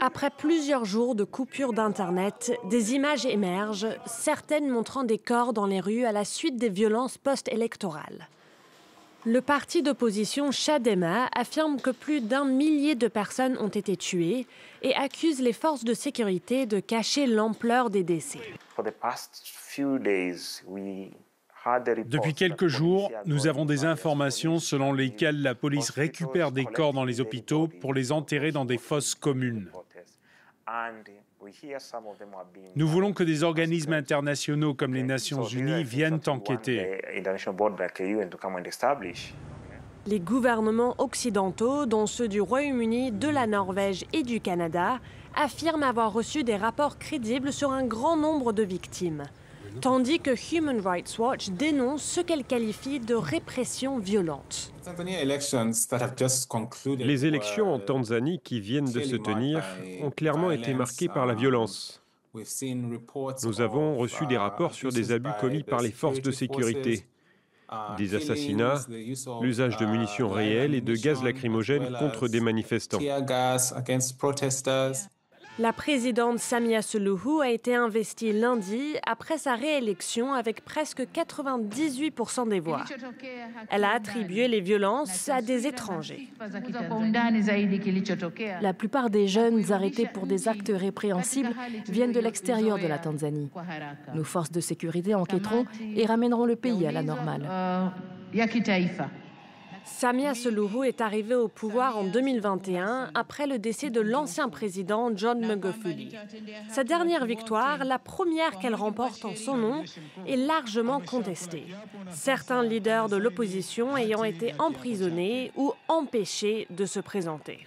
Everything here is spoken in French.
Après plusieurs jours de coupure d'Internet, des images émergent, certaines montrant des corps dans les rues à la suite des violences post-électorales. Le parti d'opposition Chadema affirme que plus d'1 millier de personnes ont été tuées et accuse les forces de sécurité de cacher l'ampleur des décès. Depuis quelques jours, nous avons des informations selon lesquelles la police récupère des corps dans les hôpitaux pour les enterrer dans des fosses communes. Nous voulons que des organismes internationaux comme les Nations Unies viennent enquêter. Les gouvernements occidentaux, dont ceux du Royaume-Uni, de la Norvège et du Canada, affirment avoir reçu des rapports crédibles sur un grand nombre de victimes, tandis que Human Rights Watch dénonce ce qu'elle qualifie de répression violente. Les élections en Tanzanie qui viennent de se tenir ont clairement été marquées par la violence. Nous avons reçu des rapports sur des abus commis par les forces de sécurité, des assassinats, l'usage de munitions réelles et de gaz lacrymogènes contre des manifestants. La présidente Samia Suluhu a été investie lundi après sa réélection avec presque 98% des voix. Elle a attribué les violences à des étrangers. La plupart des jeunes arrêtés pour des actes répréhensibles viennent de l'extérieur de la Tanzanie. Nos forces de sécurité enquêteront et ramèneront le pays à la normale. Samia Suluhu est arrivée au pouvoir en 2021 après le décès de l'ancien président John Magufuli. Sa dernière victoire, la première qu'elle remporte en son nom, est largement contestée. Certains leaders de l'opposition ayant été emprisonnés ou empêchés de se présenter.